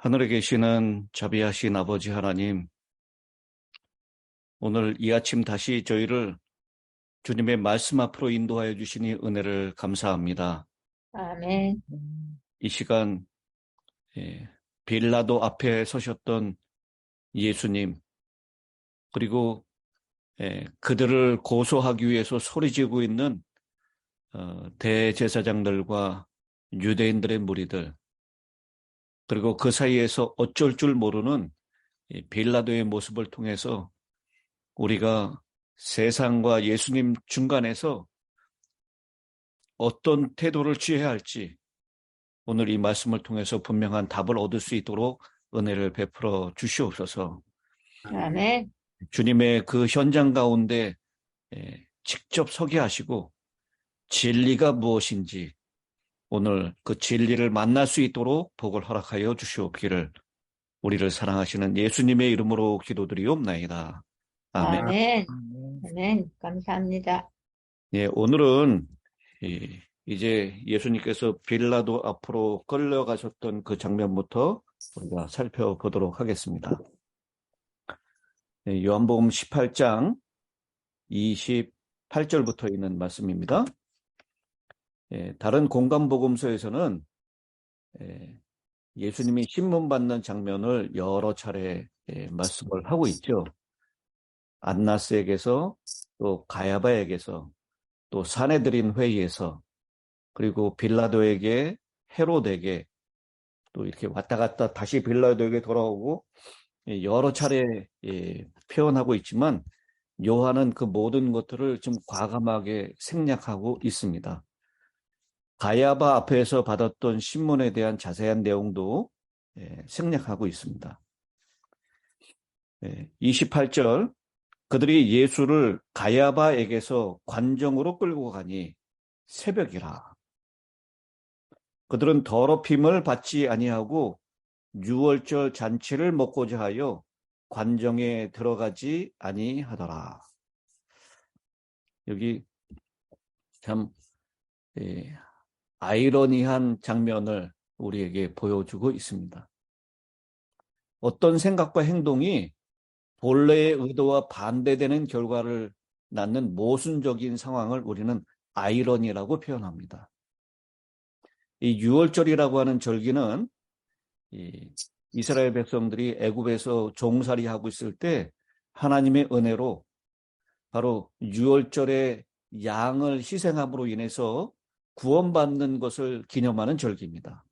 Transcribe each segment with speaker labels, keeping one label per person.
Speaker 1: 하늘에 계시는 자비하신 아버지 하나님, 오늘 이 아침 다시 저희를 주님의 말씀 앞으로 인도하여 주시니 은혜를 감사합니다.
Speaker 2: 아멘.
Speaker 1: 이 시간 빌라도 앞에 서셨던 예수님, 그리고 그들을 고소하기 위해서 소리지르고 있는 대제사장들과 유대인들의 무리들, 그리고 그 사이에서 어쩔 줄 모르는 빌라도의 모습을 통해서 우리가 세상과 예수님 중간에서 어떤 태도를 취해야 할지 오늘 이 말씀을 통해서 분명한 답을 얻을 수 있도록 은혜를 베풀어 주시옵소서.
Speaker 2: 아멘.
Speaker 1: 주님의 그 현장 가운데 직접 서게 하시고 진리가 무엇인지 오늘 그 진리를 만날 수 있도록 복을 허락하여 주시옵기를 우리를 사랑하시는 예수님의 이름으로 기도드리옵나이다. 아멘.
Speaker 2: 아멘. 아멘. 감사합니다.
Speaker 1: 오늘은 이제 예수님께서 빌라도 앞으로 끌려가셨던 그 장면부터 우리가 살펴보도록 하겠습니다. 요한복음 18장 28절부터 있는 말씀입니다. 다른 공간복음서에서는 예수님이 신문 받는 장면을 여러 차례 말씀을 하고 있죠. 안나스에게서 또 가야바에게서 또 사내들인 회의에서 그리고 빌라도에게 헤롯에게 또 이렇게 왔다 갔다 다시 빌라도에게 돌아오고 여러 차례 표현하고 있지만 요한은 그 모든 것들을 좀 과감하게 생략하고 있습니다. 가야바 앞에서 받았던 신문에 대한 자세한 내용도 생략하고 있습니다. 28절 그들이 예수를 가야바에게서 관정으로 끌고 가니 새벽이라. 그들은 더럽힘을 받지 아니하고 유월절 잔치를 먹고자 하여 관정에 들어가지 아니하더라. 여기 참 아이러니한 장면을 우리에게 보여주고 있습니다. 어떤 생각과 행동이 본래의 의도와 반대되는 결과를 낳는 모순적인 상황을 우리는 아이러니라고 표현합니다. 이 유월절이라고 하는 절기는 이스라엘 백성들이 애굽에서 종살이하고 있을 때 하나님의 은혜로 바로 유월절에 양을 희생함으로 인해서 구원받는 것을 기념하는 절기입니다.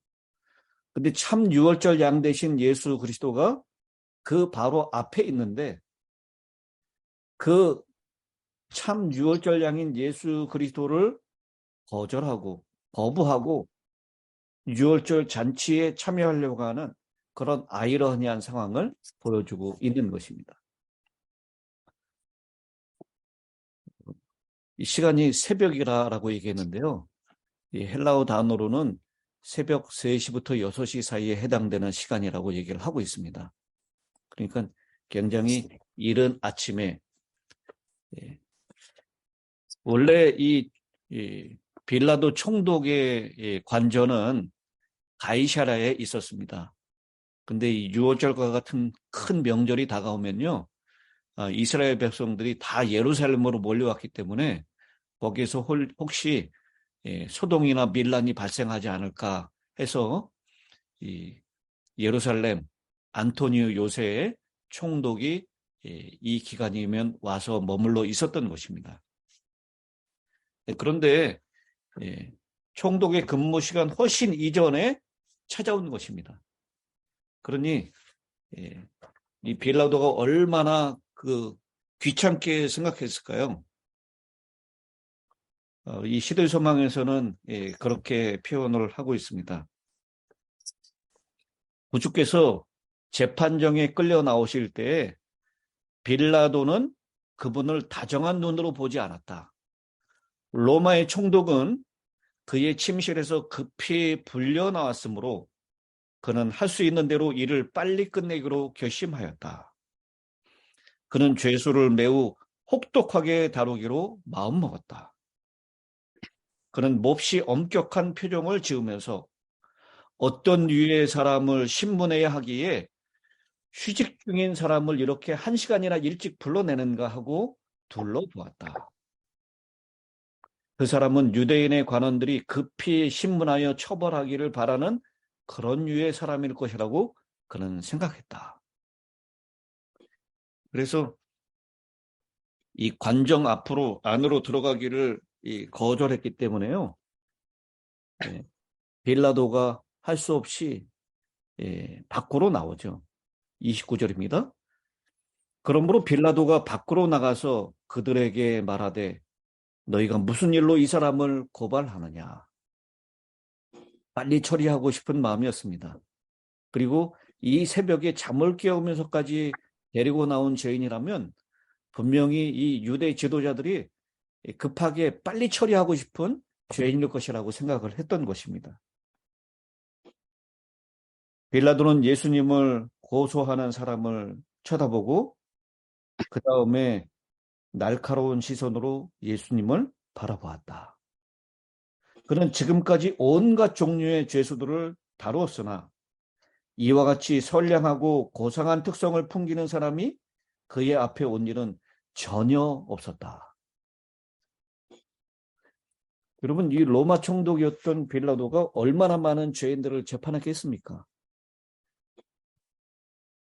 Speaker 1: 근데 참 유월절 양 대신 예수 그리스도가 그 바로 앞에 있는데 그 참 유월절 양인 예수 그리스도를 거부하고 유월절 잔치에 참여하려고 하는 그런 아이러니한 상황을 보여주고 있는 것입니다. 이 시간이 새벽이라고 얘기했는데요. 이 헬라어 단어로는 새벽 3시부터 6시 사이에 해당되는 시간이라고 얘기를 하고 있습니다. 그러니까 굉장히 이른 아침에 원래 이 빌라도 총독의 관저는 가이사랴에 있었습니다. 근데 이 유월절과 같은 큰 명절이 다가오면요, 이스라엘 백성들이 다 예루살렘으로 몰려왔기 때문에 거기에서 혹시 소동이나 밀란이 발생하지 않을까 해서 이 예루살렘 안토니오 요새의 총독이 이 기간이면 와서 머물러 있었던 것입니다. 그런데 총독의 근무 시간 훨씬 이전에 찾아온 것입니다. 그러니 이 빌라도가 얼마나 귀찮게 생각했을까요? 이 시대소망에서는 그렇게 표현을 하고 있습니다. 구주께서 재판정에 끌려 나오실 때 빌라도는 그분을 다정한 눈으로 보지 않았다. 로마의 총독은 그의 침실에서 급히 불려 나왔으므로 그는 할 수 있는 대로 일을 빨리 끝내기로 결심하였다. 그는 죄수를 매우 혹독하게 다루기로 마음먹었다. 그는 몹시 엄격한 표정을 지으면서 어떤 유의 사람을 신문해야 하기에 휴직 중인 사람을 이렇게 1시간이나 일찍 불러내는가 하고 둘러보았다. 그 사람은 유대인의 관원들이 급히 신문하여 처벌하기를 바라는 그런 유의 사람일 것이라고 그는 생각했다. 그래서 이 관정 앞으로 안으로 들어가기를 거절했기 때문에요. 빌라도가 할 수 없이 밖으로 나오죠. 29절입니다. 그러므로 빌라도가 밖으로 나가서 그들에게 말하되 너희가 무슨 일로 이 사람을 고발하느냐. 빨리 처리하고 싶은 마음이었습니다. 그리고 이 새벽에 잠을 깨우면서까지 데리고 나온 죄인이라면 분명히 이 유대 지도자들이 급하게 빨리 처리하고 싶은 죄인일 것이라고 생각을 했던 것입니다. 빌라도는 예수님을 고소하는 사람을 쳐다보고 그 다음에 날카로운 시선으로 예수님을 바라보았다. 그는 지금까지 온갖 종류의 죄수들을 다루었으나 이와 같이 선량하고 고상한 특성을 풍기는 사람이 그의 앞에 온 일은 전혀 없었다. 여러분, 이 로마 총독이었던 빌라도가 얼마나 많은 죄인들을 재판했겠습니까?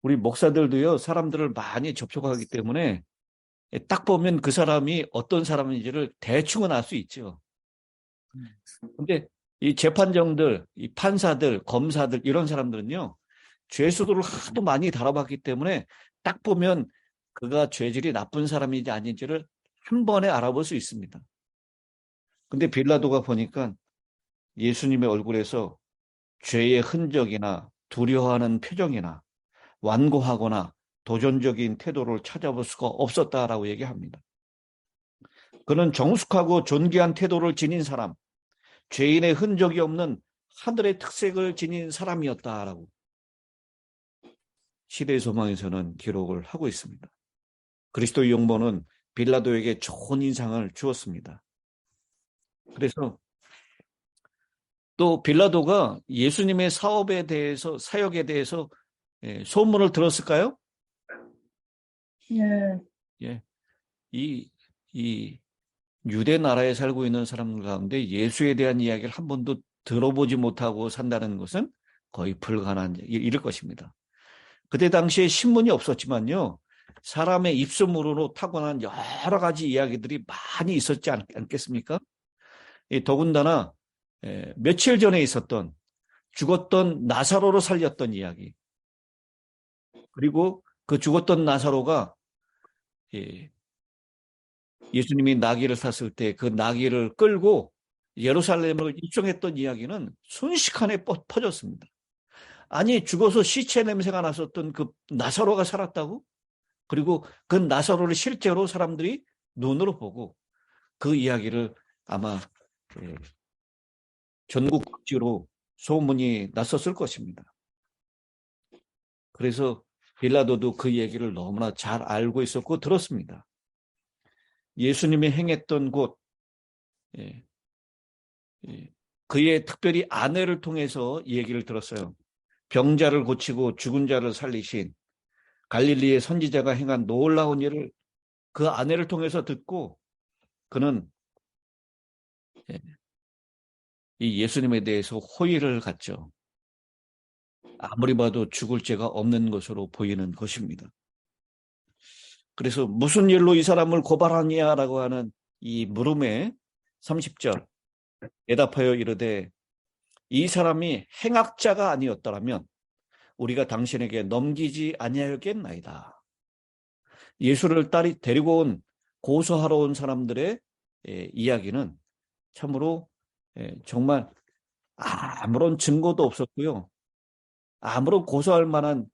Speaker 1: 우리 목사들도요, 사람들을 많이 접촉하기 때문에 딱 보면 그 사람이 어떤 사람인지를 대충은 알 수 있죠. 근데 이 재판정들, 이 판사들, 검사들 이런 사람들은요, 죄수들을 하도 많이 다뤄봤기 때문에 딱 보면 그가 죄질이 나쁜 사람인지 아닌지를 한 번에 알아볼 수 있습니다. 근데 빌라도가 보니까 예수님의 얼굴에서 죄의 흔적이나 두려워하는 표정이나 완고하거나 도전적인 태도를 찾아볼 수가 없었다라고 얘기합니다. 그는 정숙하고 존귀한 태도를 지닌 사람, 죄인의 흔적이 없는 하늘의 특색을 지닌 사람이었다라고 시대의 소망에서는 기록을 하고 있습니다. 그리스도의 용모는 빌라도에게 좋은 인상을 주었습니다. 그래서 또 빌라도가 예수님의 사업에 대해서, 사역에 대해서 소문을 들었을까요? 예. 이 유대 나라에 살고 있는 사람들 가운데 예수에 대한 이야기를 한 번도 들어보지 못하고 산다는 것은 거의 불가능한 일일 것입니다. 그때 당시에 신문이 없었지만요, 사람의 입소문으로 타고난 여러 가지 이야기들이 많이 있었지 않겠습니까? 더군다나 며칠 전에 있었던 죽었던 나사로를 살렸던 이야기, 그리고 그 죽었던 나사로가 예수님이 나귀를 탔을 때 그 나귀를 끌고 예루살렘을 입성했던 이야기는 순식간에 퍼졌습니다. 아니, 죽어서 시체 냄새가 났었던 그 나사로가 살았다고? 그리고 그 나사로를 실제로 사람들이 눈으로 보고 그 이야기를 아마 전국 각지로 소문이 났었을 것입니다. 그래서 빌라도도 그 얘기를 너무나 잘 알고 있었고 들었습니다. 예수님이 행했던 곳, 그의 특별히 아내를 통해서 얘기를 들었어요. 병자를 고치고 죽은 자를 살리신 갈릴리의 선지자가 행한 놀라운 일을 그 아내를 통해서 듣고 그는 이 예수님에 대해서 호의를 갖죠. 아무리 봐도 죽을 죄가 없는 것으로 보이는 것입니다. 그래서 무슨 일로 이 사람을 고발하냐라고 하는 이 물음에 30절 대답하여 이르되 이 사람이 행악자가 아니었더라면 우리가 당신에게 넘기지 아니하였겠나이다. 예수를 데리고 온 고소하러 온 사람들의 이야기는 참으로 정말 아무런 증거도 없었고요. 아무런 고소할 만한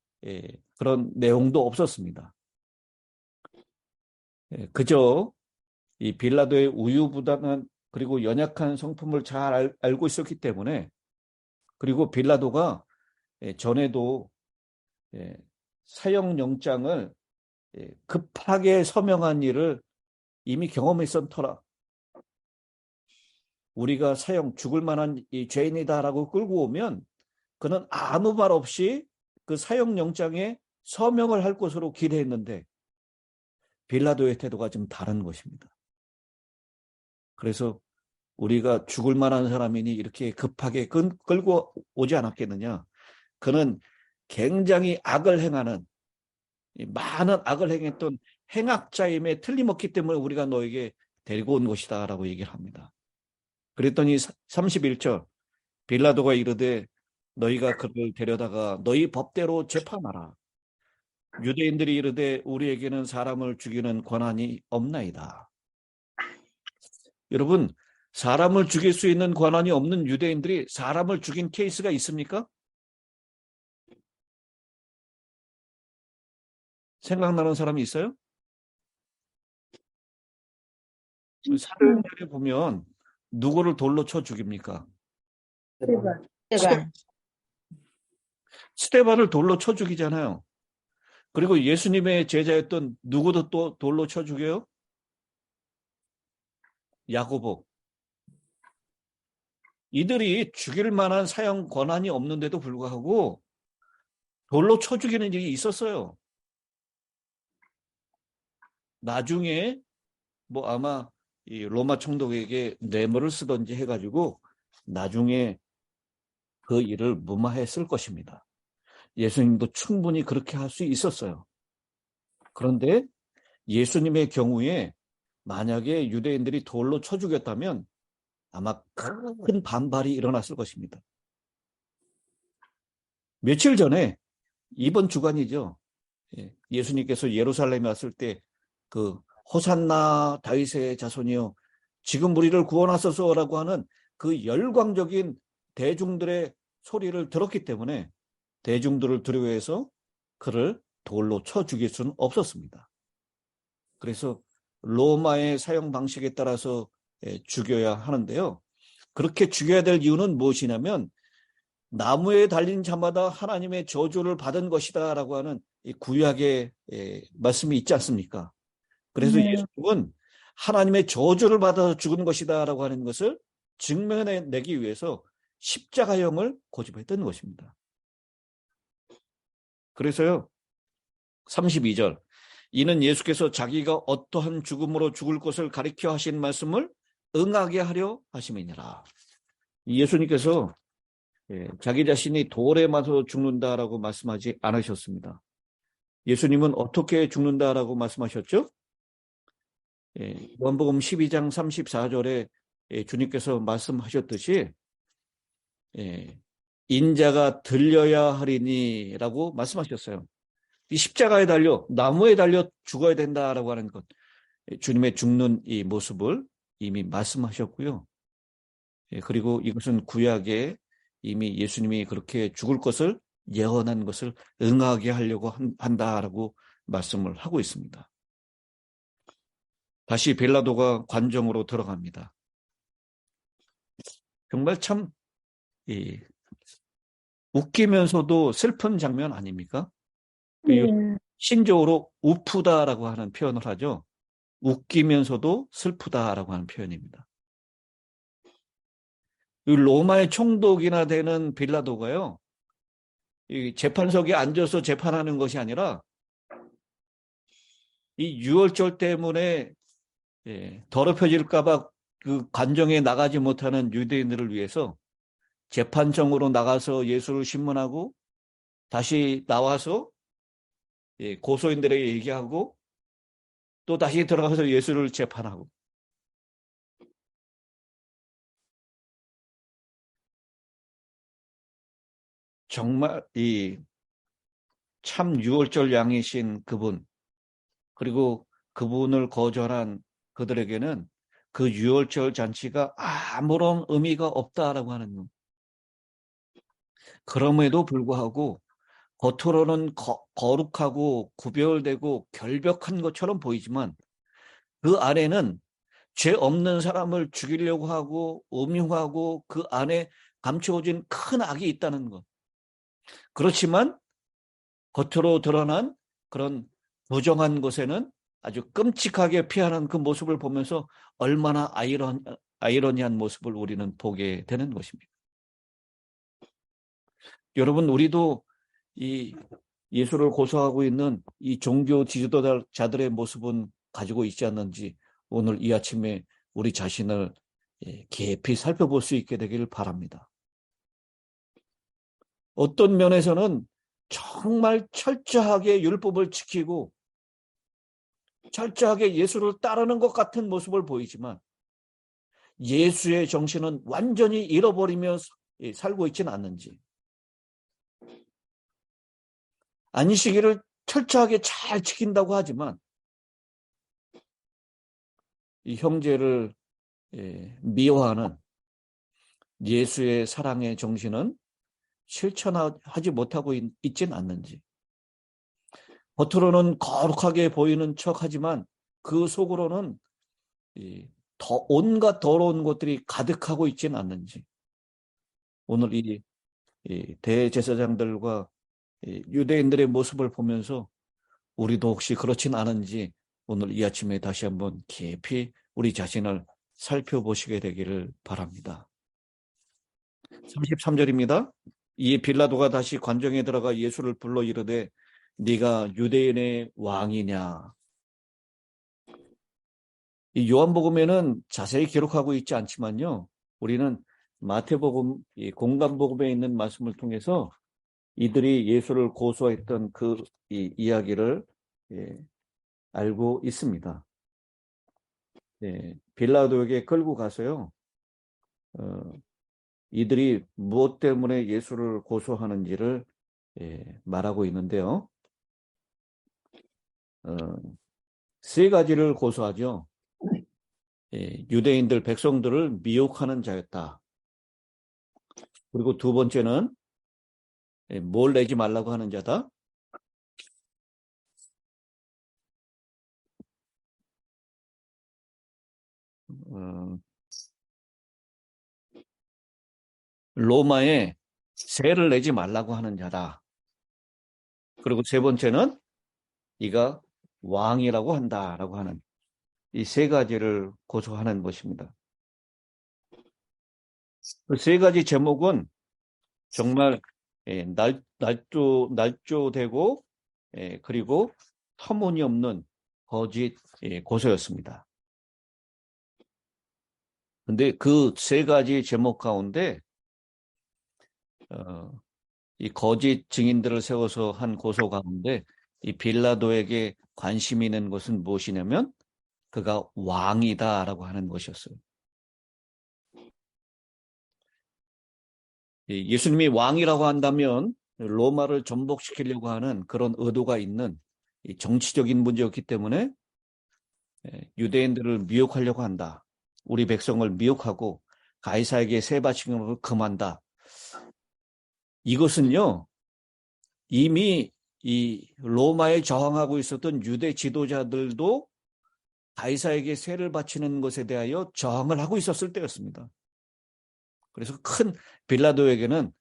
Speaker 1: 그런 내용도 없었습니다. 그저 이 빌라도의 우유부단한 그리고 연약한 성품을 잘 알고 있었기 때문에, 그리고 빌라도가 전에도 사형영장을 급하게 서명한 일을 이미 경험했던 터라 우리가 죽을 만한 이 죄인이다라고 끌고 오면 그는 아무 말 없이 그 사형영장에 서명을 할 것으로 기대했는데 빌라도의 태도가 좀 다른 것입니다. 그래서 우리가 죽을 만한 사람이니 이렇게 급하게 끌고 오지 않았겠느냐. 그는 굉장히 악을 행하는, 많은 악을 행했던 행악자임에 틀림없기 때문에 우리가 너에게 데리고 온 것이다 라고 얘기를 합니다. 그랬더니 31절 빌라도가 이르되 너희가 그를 데려다가 너희 법대로 재판하라. 유대인들이 이르되 우리에게는 사람을 죽이는 권한이 없나이다. 여러분, 사람을 죽일 수 있는 권한이 없는 유대인들이 사람을 죽인 케이스가 있습니까? 생각나는 사람이 있어요? 사도행전에 보면 누구를 돌로 쳐 죽입니까?
Speaker 2: 스테반.
Speaker 1: 스데반을 돌로 쳐 죽이잖아요. 그리고 예수님의 제자였던 누구도 또 돌로 쳐 죽여요? 야고보. 이들이 죽일 만한 사형 권한이 없는데도 불구하고 돌로 쳐 죽이는 일이 있었어요. 나중에 뭐 아마 이 로마 총독에게 뇌물을 쓰던지 해가지고 나중에 그 일을 무마했을 것입니다. 예수님도 충분히 그렇게 할 수 있었어요. 그런데 예수님의 경우에 만약에 유대인들이 돌로 쳐 죽였다면 아마 큰 반발이 일어났을 것입니다. 며칠 전에 이번 주간이죠. 예수님께서 예루살렘에 왔을 때 그 호산나 다윗의 자손이여 지금 우리를 구원하소서라고 하는 그 열광적인 대중들의 소리를 들었기 때문에 대중들을 두려워해서 그를 돌로 쳐 죽일 수는 없었습니다. 그래서 로마의 사형 방식에 따라서 죽여야 하는데요. 그렇게 죽여야 될 이유는 무엇이냐면 나무에 달린 자마다 하나님의 저주를 받은 것이다 라고 하는 이 구약의 말씀이 있지 않습니까? 그래서 예수님은 하나님의 저주를 받아서 죽은 것이다 라고 하는 것을 증명해내기 위해서 십자가형을 고집했던 것입니다. 그래서요 32절 이는 예수께서 자기가 어떠한 죽음으로 죽을 것을 가리켜 하신 말씀을 응하게 하려 하심이니라. 예수님께서 자기 자신이 돌에 맞아 죽는다라고 말씀하지 않으셨습니다. 예수님은 어떻게 죽는다라고 말씀하셨죠? 요한복음 12장 34절에 주님께서 말씀하셨듯이 인자가 들려야 하리니 라고 말씀하셨어요. 이 십자가에 달려 나무에 달려 죽어야 된다라고 하는 것 주님의 죽는 이 모습을 이미 말씀하셨고요. 그리고 이것은 구약에 이미 예수님이 그렇게 죽을 것을 예언한 것을 응하게 하려고 한다라고 말씀을 하고 있습니다. 다시 빌라도가 관정으로 들어갑니다. 정말 참 웃기면서도 슬픈 장면 아닙니까? 신조어로 우프다라고 하는 표현을 하죠. 웃기면서도 슬프다라고 하는 표현입니다. 로마의 총독이나 되는 빌라도가요. 이 재판석에 앉아서 재판하는 것이 아니라 이 유월절 때문에 더럽혀질까 봐 그 관정에 나가지 못하는 유대인들을 위해서 재판정으로 나가서 예수를 신문하고 다시 나와서 고소인들에게 얘기하고 또 다시 들어가서 예수를 재판하고 정말 이 참 유월절 양이신 그분 그리고 그분을 거절한 그들에게는 그 유월절 잔치가 아무런 의미가 없다라고 하는 것. 그럼에도 불구하고 겉으로는 거룩하고 구별되고 결벽한 것처럼 보이지만 그 안에는 죄 없는 사람을 죽이려고 하고 음흉하고 그 안에 감추어진 큰 악이 있다는 것. 그렇지만 겉으로 드러난 그런 부정한 것에는 아주 끔찍하게 피하는 그 모습을 보면서 얼마나 아이러니한 모습을 우리는 보게 되는 것입니다. 여러분, 우리도 이 예수를 고소하고 있는 이 종교 지도자들의 모습은 가지고 있지 않는지 오늘 이 아침에 우리 자신을 깊이 살펴볼 수 있게 되기를 바랍니다. 어떤 면에서는 정말 철저하게 율법을 지키고 철저하게 예수를 따르는 것 같은 모습을 보이지만 예수의 정신은 완전히 잃어버리며 살고 있지는 않는지, 안식일을 철저하게 잘 지킨다고 하지만 이 형제를 미워하는 예수의 사랑의 정신은 실천하지 못하고 있지는 않는지, 겉으로는 거룩하게 보이는 척하지만 그 속으로는 온갖 더러운 것들이 가득하고 있지는 않는지, 오늘 이 대제사장들과 유대인들의 모습을 보면서 우리도 혹시 그렇진 않은지 오늘 이 아침에 다시 한번 깊이 우리 자신을 살펴보시게 되기를 바랍니다. 33절입니다. 이 빌라도가 다시 관정에 들어가 예수를 불러 이르되 네가 유대인의 왕이냐. 이 요한복음에는 자세히 기록하고 있지 않지만요, 우리는 마태복음, 공관복음에 있는 말씀을 통해서 이들이 예수를 고소했던 그 이야기를 알고 있습니다. 빌라도에게 끌고 가서요, 이들이 무엇 때문에 예수를 고소하는지를 말하고 있는데요. 세 가지를 고소하죠. 유대인들 백성들을 미혹하는 자였다. 그리고 두 번째는 뭘 내지 말라고 하는 자다. 로마에 세를 내지 말라고 하는 자다. 그리고 세 번째는 이가 왕이라고 한다라고 하는 이 세 가지를 고소하는 것입니다. 그 세 가지 제목은 정말 날조되고 그리고 터무니없는 거짓 고소였습니다. 근데 그 세 가지 제목 가운데 이 거짓 증인들을 세워서 한 고소 가운데 이 빌라도에게 관심이 있는 것은 무엇이냐면 그가 왕이다라고 하는 것이었어요. 예수님이 왕이라고 한다면 로마를 전복시키려고 하는 그런 의도가 있는 정치적인 문제였기 때문에 유대인들을 미혹하려고 한다. 우리 백성을 미혹하고 가이사에게 세 바치는 것을 금한다. 이것은요, 이미 이 로마에 저항하고 있었던 유대 지도자들도 가이사에게 세를 바치는 것에 대하여 저항을 하고 있었을 때였습니다. 그래서 큰 빌라도에게는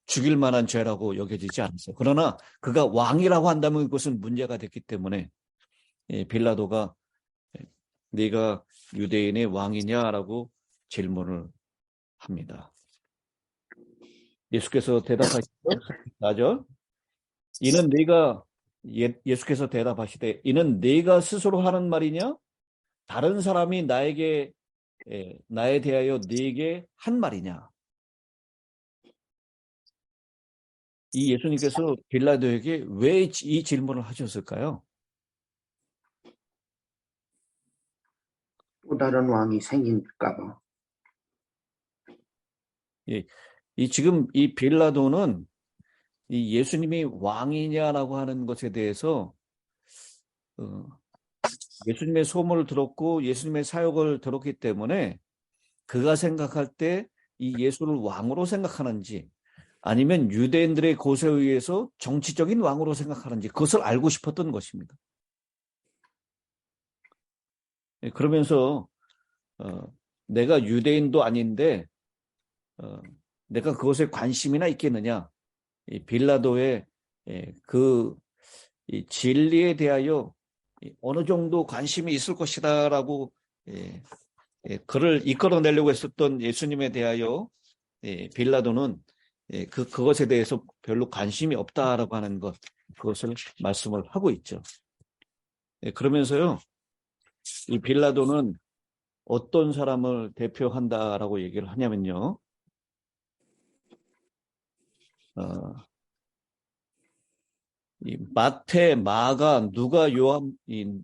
Speaker 1: 죽일 만한 죄라고 여겨지지 않았어요. 그러나 그가 왕이라고 한다면 그것은 문제가 됐기 때문에 빌라도가 네가 유대인의 왕이냐라고 질문을 합니다. 예수께서 대답하시죠. 4절. 이는 네가 예수께서 대답하시되 이는 네가 스스로 하는 말이냐? 다른 사람이 나에 대하여 네게 한 말이냐? 이 예수님께서 빌라도에게 왜 이 질문을 하셨을까요?
Speaker 3: 또 다른 왕이 생길까 봐.
Speaker 1: 지금 이 빌라도는 이 예수님이 왕이냐라고 하는 것에 대해서 예수님의 소문을 들었고 예수님의 사역을 들었기 때문에 그가 생각할 때 이 예수를 왕으로 생각하는지 아니면 유대인들의 고소에 의해서 정치적인 왕으로 생각하는지 그것을 알고 싶었던 것입니다. 그러면서 내가 유대인도 아닌데 내가 그것에 관심이나 있겠느냐. 이 빌라도의 이 진리에 대하여 어느 정도 관심이 있을 것이다라고 그를 이끌어내려고 했었던 예수님에 대하여 빌라도는 그것에 대해서 별로 관심이 없다라고 하는 것, 그것을 말씀을 하고 있죠. 그러면서요, 이 빌라도는 어떤 사람을 대표한다라고 얘기를 하냐면요, 이 마태, 마가,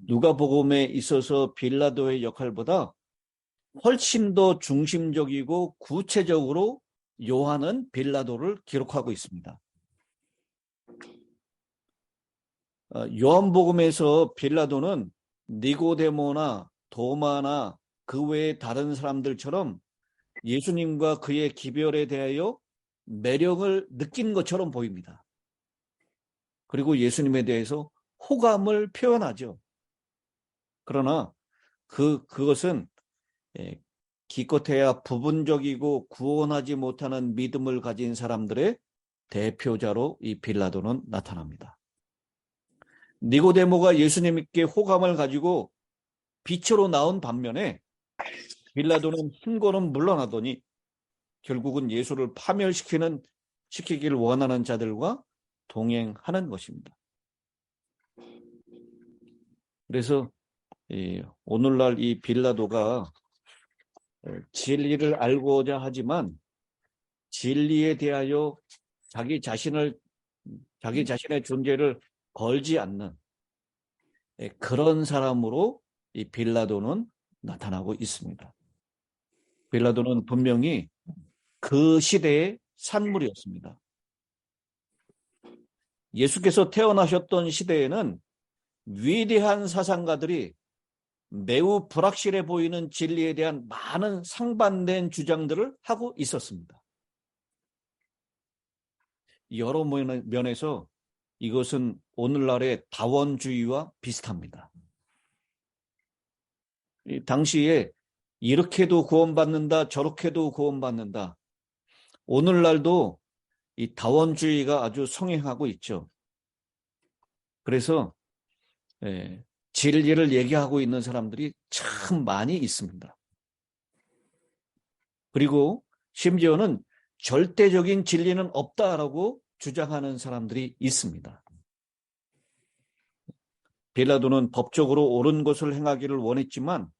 Speaker 1: 누가복음에 있어서 빌라도의 역할보다 훨씬 더 중심적이고 구체적으로 요한은 빌라도를 기록하고 있습니다. 요한복음에서 빌라도는 니고데모나 도마나 그 외의 다른 사람들처럼 예수님과 그의 기별에 대하여 매력을 느낀 것처럼 보입니다. 그리고 예수님에 대해서 호감을 표현하죠. 그러나 그것은 기껏해야 부분적이고 구원하지 못하는 믿음을 가진 사람들의 대표자로 이 빌라도는 나타납니다. 니고데모가 예수님께 호감을 가지고 빛으로 나온 반면에 빌라도는 힘고는 물러나더니 결국은 예수를 시키길 원하는 자들과 동행하는 것입니다. 그래서 오늘날 이 빌라도가 진리를 알고자 하지만 진리에 대하여 자기 자신의 존재를 걸지 않는 그런 사람으로 이 빌라도는 나타나고 있습니다. 빌라도는 분명히 그 시대의 산물이었습니다. 예수께서 태어나셨던 시대에는 위대한 사상가들이 매우 불확실해 보이는 진리에 대한 많은 상반된 주장들을 하고 있었습니다. 여러 면에서 이것은 오늘날의 다원주의와 비슷합니다. 당시에 이렇게도 구원받는다, 저렇게도 구원받는다. 오늘날도 이 다원주의가 아주 성행하고 있죠. 그래서 진리를 얘기하고 있는 사람들이 참 많이 있습니다. 그리고 심지어는 절대적인 진리는 없다라고 주장하는 사람들이 있습니다. 빌라도는 법적으로 옳은 것을 행하기를 원했지만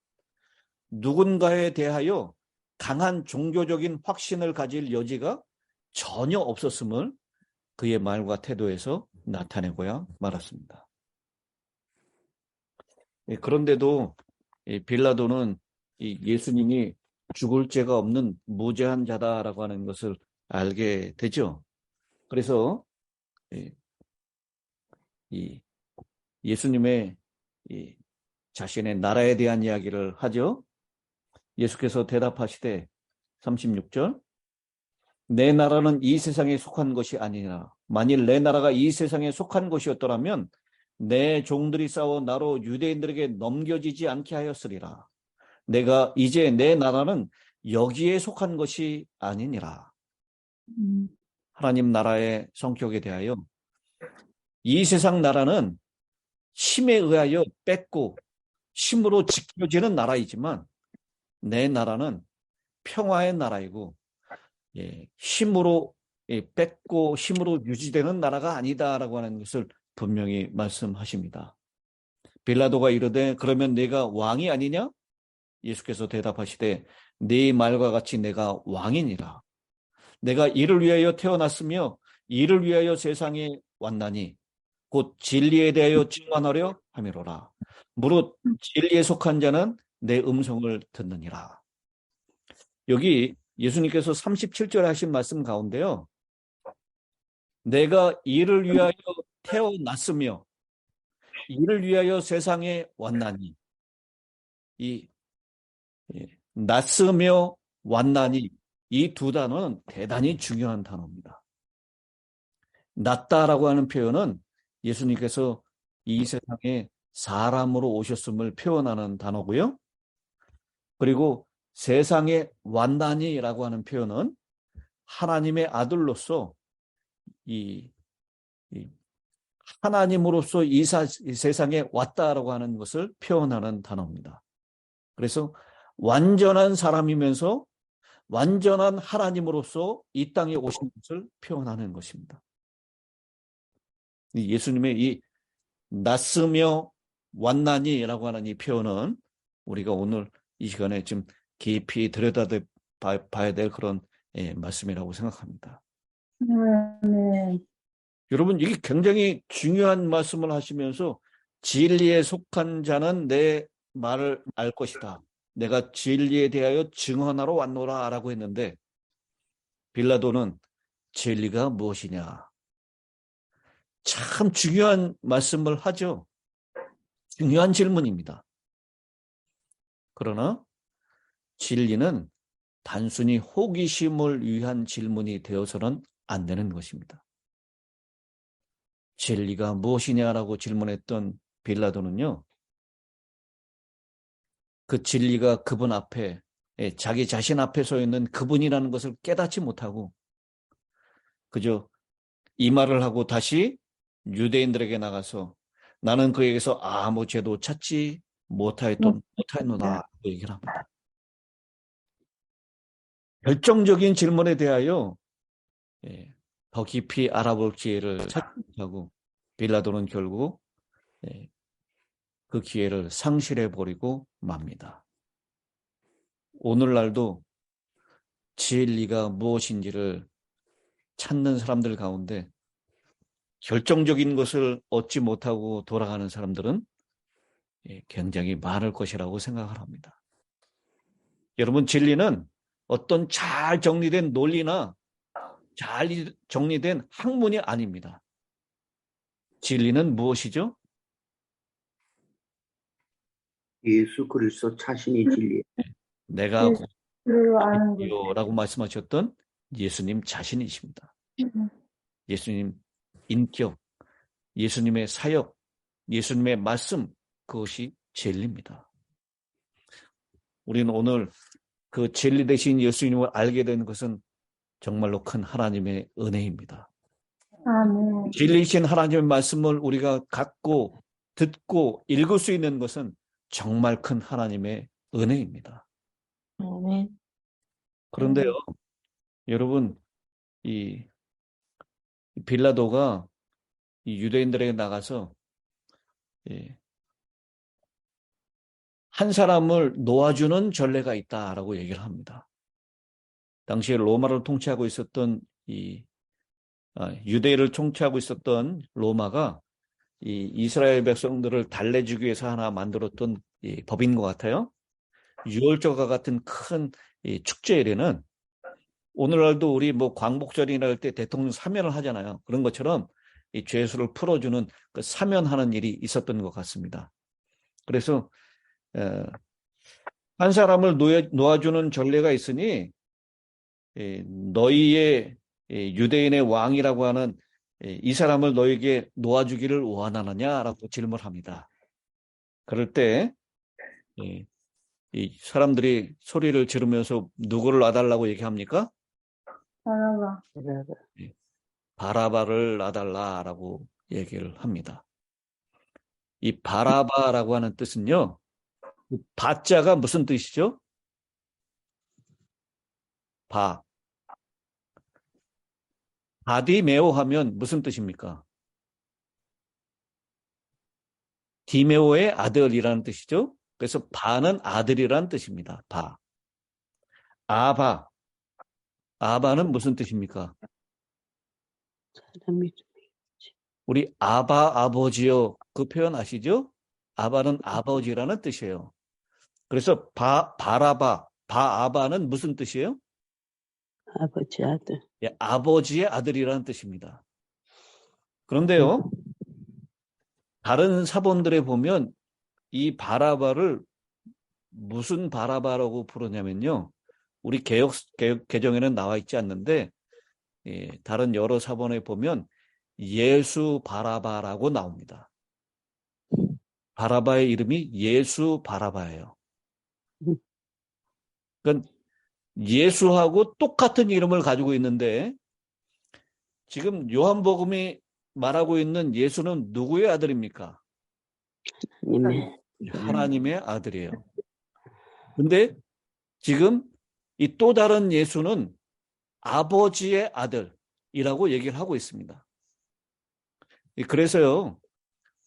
Speaker 1: 누군가에 대하여 강한 종교적인 확신을 가질 여지가 전혀 없었음을 그의 말과 태도에서 나타내고야 말았습니다. 그런데도 빌라도는 예수님이 죽을 죄가 없는 무죄한 자다라고 하는 것을 알게 되죠. 그래서 예수님의 자신의 나라에 대한 이야기를 하죠. 예수께서 대답하시되 36절 내 나라는 이 세상에 속한 것이 아니라 만일 내 나라가 이 세상에 속한 것이었더라면 내 종들이 싸워 나로 유대인들에게 넘겨지지 않게 하였으리라. 내가 이제 내 나라는 여기에 속한 것이 아니니라. 하나님 나라의 성격에 대하여 이 세상 나라는 힘에 의하여 뺏고 힘으로 지켜지는 나라이지만 내 나라는 평화의 나라이고 힘으로 뺏고 힘으로 유지되는 나라가 아니다라고 하는 것을 분명히 말씀하십니다. 빌라도가 이르되 그러면 내가 왕이 아니냐? 예수께서 대답하시되 네 말과 같이 내가 왕이니라. 내가 이를 위하여 태어났으며 이를 위하여 세상에 왔나니 곧 진리에 대하여 증언하려 함이로라. 무릇 진리에 속한 자는 내 음성을 듣느니라. 여기 예수님께서 37절에 하신 말씀 가운데요. 내가 이를 위하여 태어났으며 이를 위하여 세상에 왔나니 이 났으며 왔나니 이 두 단어는 대단히 중요한 단어입니다. 났다라고 하는 표현은 예수님께서 이 세상에 사람으로 오셨음을 표현하는 단어고요. 그리고 세상에 왔나니라고 하는 표현은 하나님의 아들로서 하나님으로서 이 세상에 왔다라고 하는 것을 표현하는 단어입니다. 그래서 완전한 사람이면서 완전한 하나님으로서 이 땅에 오신 것을 표현하는 것입니다. 예수님의 이 낯으며 완난이라고 하는 이 표현은 우리가 오늘 이 시간에 좀 깊이 들여다봐야 될 그런 말씀이라고 생각합니다.
Speaker 2: 네.
Speaker 1: 여러분, 이게 굉장히 중요한 말씀을 하시면서 진리에 속한 자는 내 말을 알 것이다. 내가 진리에 대하여 증언하러 왔노라 라고 했는데 빌라도는 진리가 무엇이냐? 참 중요한 말씀을 하죠. 중요한 질문입니다. 그러나 진리는 단순히 호기심을 위한 질문이 되어서는 안 되는 것입니다. 진리가 무엇이냐라고 질문했던 빌라도는요, 그 진리가 그분 앞에, 자기 자신 앞에 서 있는 그분이라는 것을 깨닫지 못하고 그저 이 말을 하고 다시 유대인들에게 나가서 나는 그에게서 아무 죄도 찾지 못하였노라 얘기를 합니다. 결정적인 질문에 대하여 더 깊이 알아볼 기회를 찾지 못하고 빌라도는 결국 그 기회를 상실해버리고 맙니다. 오늘날도 진리가 무엇인지를 찾는 사람들 가운데 결정적인 것을 얻지 못하고 돌아가는 사람들은 굉장히 많을 것이라고 생각을 합니다. 여러분, 진리는 어떤 잘 정리된 논리나 잘 정리된 학문이 아닙니다. 진리는 무엇이죠?
Speaker 3: 예수 그리스도 자신이 진리.
Speaker 1: 내가
Speaker 2: 그리고 아는
Speaker 1: 라고 말씀하셨던 예수님 자신이십니다. 예수님 인격, 예수님의 사역, 예수님의 말씀, 그것이 진리입니다. 우리는 오늘 그 진리 되신 예수님을 알게 된 것은 정말로 큰 하나님의 은혜입니다.
Speaker 2: 아멘.
Speaker 1: 진리이신 하나님의 말씀을 우리가 갖고 듣고 읽을 수 있는 것은 정말 큰 하나님의 은혜입니다.
Speaker 2: 아멘.
Speaker 1: 그런데요, 여러분, 이 빌라도가 이 유대인들에게 나가서 한 사람을 놓아주는 전례가 있다라고 얘기를 합니다. 당시에 로마를 통치하고 있었던 유대를 통치하고 있었던 로마가 이 이스라엘 백성들을 달래주기 위해서 하나 만들었던 이 법인 것 같아요. 유월절과 같은 큰 축제일에는 오늘날도 우리 뭐 광복절이나 할 때 대통령 사면을 하잖아요. 그런 것처럼 이 죄수를 풀어주는 그 사면하는 일이 있었던 것 같습니다. 그래서 한 사람을 놓아주는 전례가 있으니 너희의 유대인의 왕이라고 하는 이 사람을 너에게 놓아주기를 원하느냐라고 질문합니다. 그럴 때 이 사람들이 소리를 지르면서 누구를 놔달라고 얘기합니까? 바라바를 놔달라라고 얘기를 합니다. 이 바라바라고 하는 뜻은요, 바자가 무슨 뜻이죠? 바디메오 하면 무슨 뜻입니까? 디메오의 아들이라는 뜻이죠. 그래서 바는 아들이라는 뜻입니다. 아바는 무슨 뜻입니까? 우리 아버지요, 그 표현 아시죠? 아바는 아버지라는 뜻이에요. 그래서 바아바는 무슨 뜻이에요?
Speaker 4: 아버지 아들.
Speaker 1: 예, 아버지의 아들이라는 뜻입니다. 그런데요, 다른 사본들에 보면 이 바라바를 무슨 바라바라고 부르냐면요, 우리 개정에는 나와 있지 않는데 다른 여러 사본에 보면 예수 바라바라고 나옵니다. 바라바의 이름이 예수 바라바예요. 그러니까 예수하고 똑같은 이름을 가지고 있는데 지금 요한복음이 말하고 있는 예수는 누구의 아들입니까? 하나님의 아들이에요. 근데 지금 이 또 다른 예수는 아버지의 아들이라고 얘기를 하고 있습니다. 그래서요,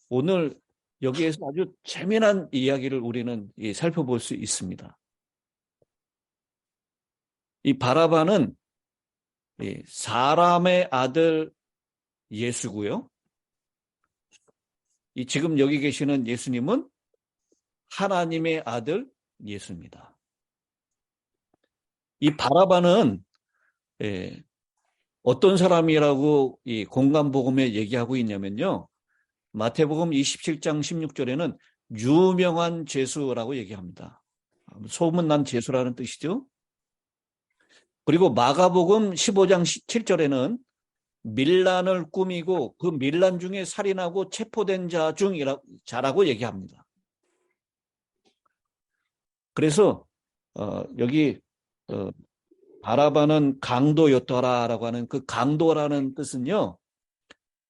Speaker 1: 오늘 여기에서 아주 재미난 이야기를 우리는 살펴볼 수 있습니다. 이 바라바는 사람의 아들 예수고요. 이 지금 여기 계시는 예수님은 하나님의 아들 예수입니다. 이 바라바는 어떤 사람이라고 이 공간복음에 얘기하고 있냐면요. 마태복음 27장 16절에는 유명한 죄수라고 얘기합니다. 소문난 죄수라는 뜻이죠. 그리고 마가복음 15장 7절에는 밀란을 꾸미고 그 밀란 중에 살인하고 체포된 자라고 얘기합니다. 그래서 여기 바라바는 강도였더라라고 하는 그 강도라는 뜻은요.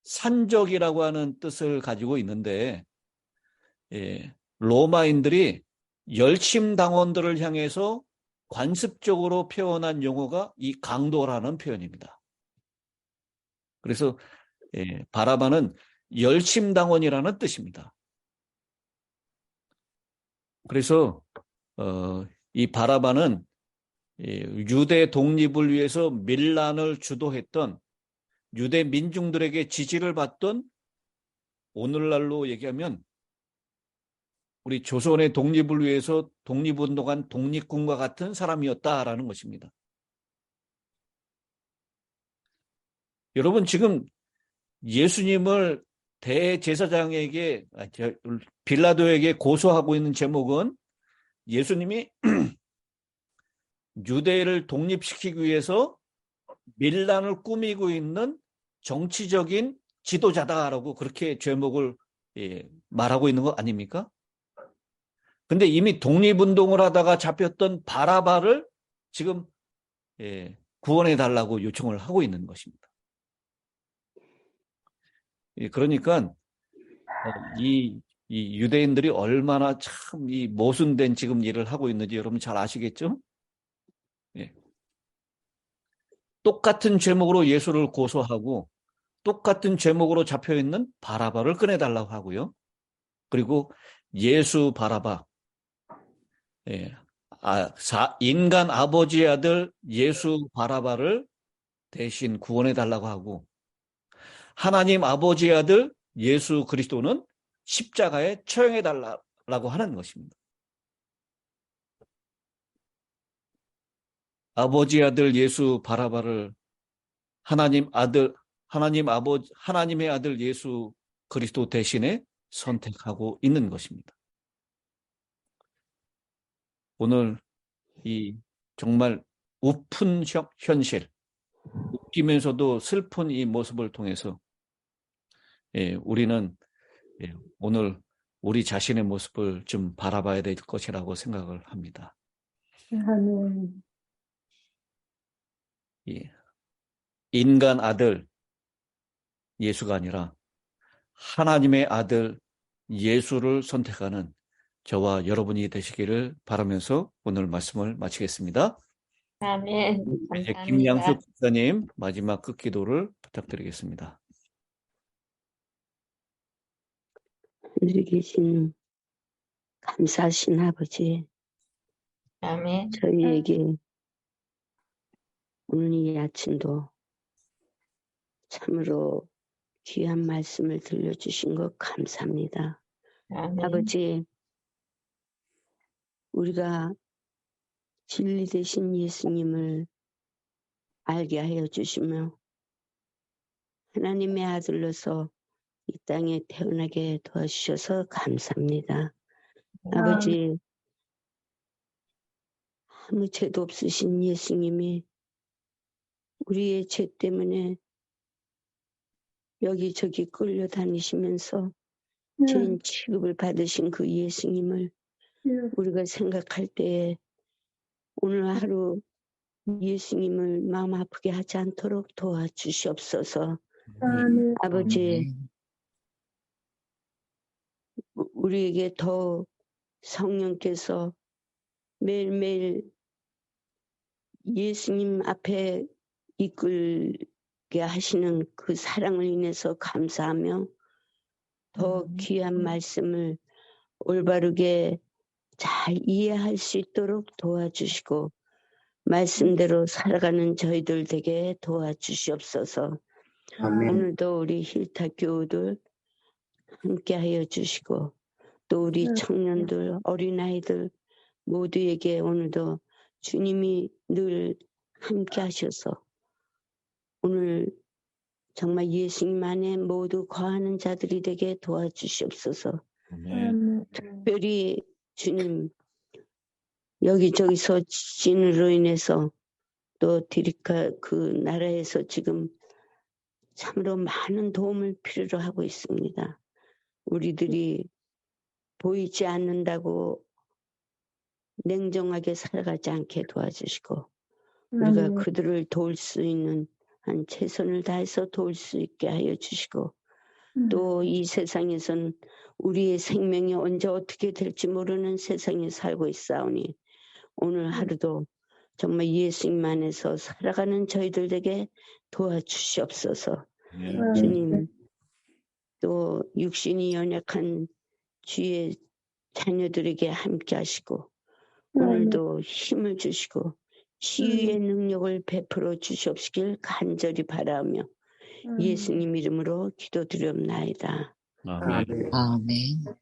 Speaker 1: 산적이라고 하는 뜻을 가지고 있는데 로마인들이 열심당원들을 향해서 관습적으로 표현한 용어가 이 강도라는 표현입니다. 그래서 바라바는 열심당원이라는 뜻입니다. 그래서 이 바라바는 유대 독립을 위해서 밀란을 주도했던 유대 민중들에게 지지를 받던 오늘날로 얘기하면 우리 조선의 독립을 위해서 독립운동한 독립군과 같은 사람이었다라는 것입니다. 여러분 지금 예수님을 대제사장에게 빌라도에게 고소하고 있는 제목은 예수님이 유대를 독립시키기 위해서 밀란을 꾸미고 있는 정치적인 지도자다라고 그렇게 제목을 말하고 있는 거 아닙니까? 근데 이미 독립운동을 하다가 잡혔던 바라바를 지금 구원해 달라고 요청을 하고 있는 것입니다. 그러니까 이 유대인들이 얼마나 참 이 모순된 지금 일을 하고 있는지 여러분 잘 아시겠죠? 똑같은 제목으로 예수를 고소하고 똑같은 제목으로 잡혀있는 바라바를 꺼내달라고 하고요. 그리고 예수 바라바, 인간 아버지의 아들 예수 바라바를 대신 구원해달라고 하고 하나님 아버지의 아들 예수 그리스도는 십자가에 처형해달라고 하는 것입니다. 아버지의 아들 예수 바라바를 하나님의 아들 예수 그리스도 대신에 선택하고 있는 것입니다. 오늘 이 정말 우픈 현실, 웃기면서도 슬픈 이 모습을 통해서 우리는 오늘 우리 자신의 모습을 좀 바라봐야 될 것이라고 생각을 합니다.
Speaker 2: 아멘.
Speaker 1: 인간 아들 예수가 아니라 하나님의 아들 예수를 선택하는 저와 여러분이 되시기를 바라면서 오늘 말씀을 마치겠습니다.
Speaker 2: 아멘.
Speaker 1: 이제
Speaker 2: 감사합니다.
Speaker 1: 김양숙 목사님 마지막 끝기도를 부탁드리겠습니다.
Speaker 4: 하늘에 계신 감사하신 아버지,
Speaker 2: 아멘.
Speaker 4: 저희에게 오늘 이 아침도 참으로 귀한 말씀을 들려주신 것 감사합니다.
Speaker 2: 아멘.
Speaker 4: 아버지, 우리가 진리 되신 예수님을 알게 하여 주시며 하나님의 아들로서 이 땅에 태어나게 도와주셔서 감사합니다. 아버지, 아무 죄도 없으신 예수님이 우리의 죄 때문에 여기저기 끌려다니시면서 죄인 취급을 받으신 그 예수님을 우리가 생각할 때에 오늘 하루 예수님을 마음 아프게 하지 않도록 도와주시옵소서.
Speaker 2: 아멘.
Speaker 4: 아버지, 우리에게 더 성령께서 매일매일 예수님 앞에 이끌게 하시는 그 사랑을 인해서 감사하며 더 귀한 말씀을 올바르게 잘 이해할 수 있도록 도와주시고 말씀대로 살아가는 저희들 되게 도와주시옵소서.
Speaker 3: 아멘.
Speaker 4: 오늘도 우리 힐타 교우들 함께하여 주시고 또 우리 청년들, 어린아이들 모두에게 오늘도 주님이 늘 함께하셔서 오늘 정말 예수님 안에 모두 거하는 자들이 되게 도와주시옵소서.
Speaker 1: 아멘.
Speaker 4: 특별히 주님 여기저기서 지진으로 인해서 또 디리카 그 나라에서 지금 참으로 많은 도움을 필요로 하고 있습니다. 우리들이 보이지 않는다고 냉정하게 살아가지 않게 도와주시고 우리가 그들을 도울 수 있는 한 최선을 다해서 도울 수 있게 하여 주시고 또 이 세상에선 우리의 생명이 언제 어떻게 될지 모르는 세상에 살고 있사오니 오늘 하루도 정말 예수님 안에서 살아가는 저희들에게 도와주시옵소서. 주님 또 육신이 연약한 주의 자녀들에게 함께 하시고 오늘도 힘을 주시고 치유의 능력을 베풀어 주시옵시길 간절히 바라며 예수님 이름으로 기도드리옵나이다.
Speaker 1: 아멘.
Speaker 3: 아멘.
Speaker 5: 아멘.